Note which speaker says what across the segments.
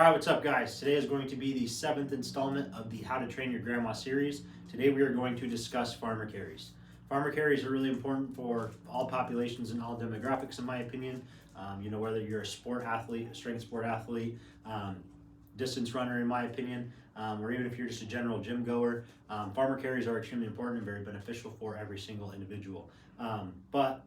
Speaker 1: All right, what's up, guys? Today is going to be the 7th installment of the How to Train Your Grandma series. Today we are going to discuss farmer carries. Farmer carries are really important for all populations and all demographics, in my opinion. Whether you're a sport athlete, a strength sport athlete, distance runner, in my opinion, or even if you're just a general gym goer, farmer carries are extremely important and very beneficial for every single individual. But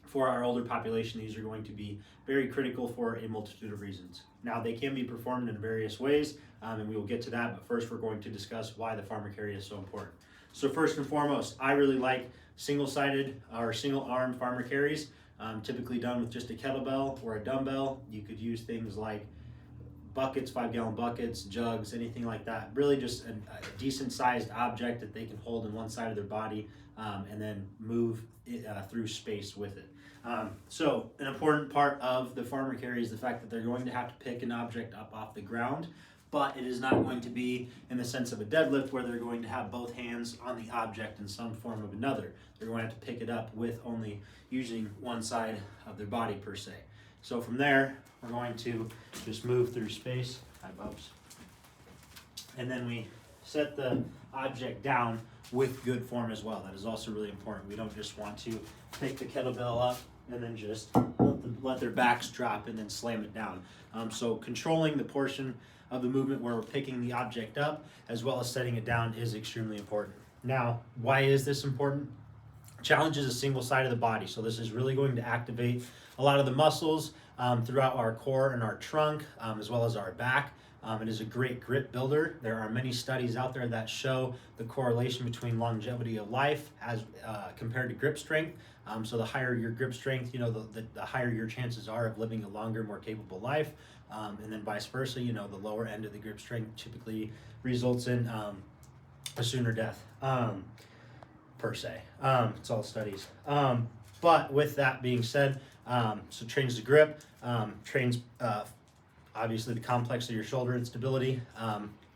Speaker 1: for our older population, these are going to be very critical for a multitude of reasons. Now, they can be performed in various ways, and we will get to that, but first we're going to discuss why the farmer carry is so important. So first and foremost, I really like single-sided or single-arm farmer carries, typically done with just a kettlebell or a dumbbell. You could use things like buckets, 5-gallon buckets, jugs, anything like that. Really just a decent sized object that they can hold in one side of their body and then move through space with it. So an important part of the farmer carry is the fact that they're going to have to pick an object up off the ground, but it is not going to be in the sense of a deadlift where they're going to have both hands on the object in some form of another. They're going to have to pick it up with only using one side of their body per se. So from there, we're going to just move through space. Hi, Bubs. And then we set the object down with good form as well. That is also really important. We don't just want to pick the kettlebell up and then just let their backs drop and then slam it down. So controlling the portion of the movement where we're picking the object up as well as setting it down is extremely important. Now, why is this important? Challenge is a single side of the body, so this is really going to activate a lot of the muscles throughout our core and our trunk, as well as our back. It is a great grip builder. There are many studies out there that show the correlation between longevity of life as compared to grip strength. So the higher your grip strength, the higher your chances are of living a longer, more capable life. And then vice versa, the lower end of the grip strength typically results in a sooner death. Per se. It's all studies. But with that being said, so trains the grip, trains obviously the complex of your shoulder and stability.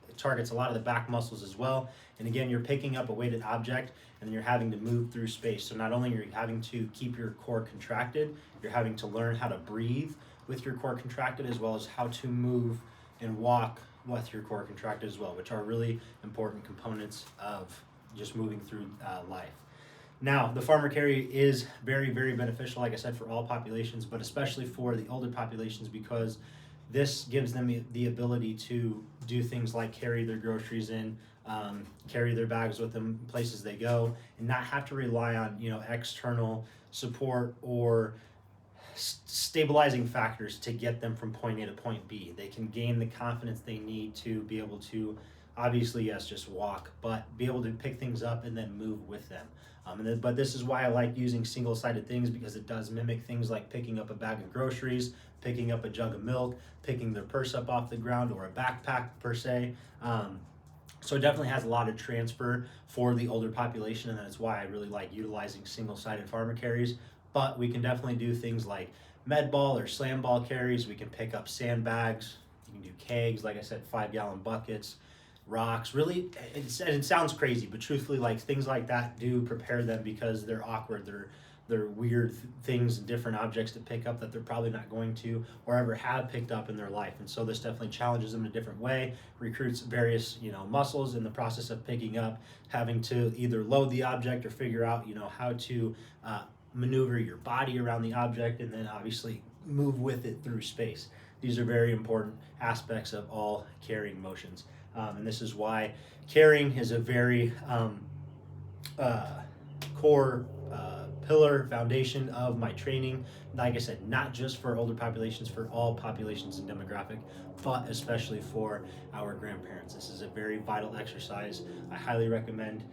Speaker 1: It targets a lot of the back muscles as well. And again, you're picking up a weighted object and then you're having to move through space. So not only are you having to keep your core contracted, you're having to learn how to breathe with your core contracted as well as how to move and walk with your core contracted as well, which are really important components of just moving through life. Now, the farmer carry is very, very beneficial, like I said, for all populations, but especially for the older populations because this gives them the ability to do things like carry their groceries in, carry their bags with them places they go, and not have to rely on external support or stabilizing factors to get them from point A to point B. They can gain the confidence they need to be able to obviously, yes, just walk, but be able to pick things up and then move with them. But this is why I like using single-sided things because it does mimic things like picking up a bag of groceries, picking up a jug of milk, picking their purse up off the ground or a backpack per se. So it definitely has a lot of transfer for the older population, and that's why I really like utilizing single-sided farmer carries. But we can definitely do things like med ball or slam ball carries. We can pick up sandbags. You can do kegs, like I said, 5-gallon buckets, rocks. Really, it sounds crazy, but truthfully, like things like that do prepare them because they're awkward. They're weird things and different objects to pick up that they're probably not going to or ever have picked up in their life. And so this definitely challenges them in a different way, recruits various muscles in the process of picking up, having to either load the object or figure out how to maneuver your body around the object and then obviously move with it through space. These are very important aspects of all carrying motions. And this is why carrying is a very core pillar foundation of my training. Like I said, not just for older populations, for all populations and demographic, but especially for our grandparents. This is a very vital exercise. I highly recommend.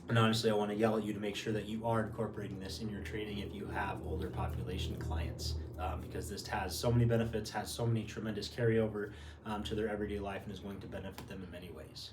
Speaker 1: And honestly, I want to yell at you to make sure that you are incorporating this in your training if you have older population clients, because this has so many benefits, has so many tremendous carryover to their everyday life, and is going to benefit them in many ways.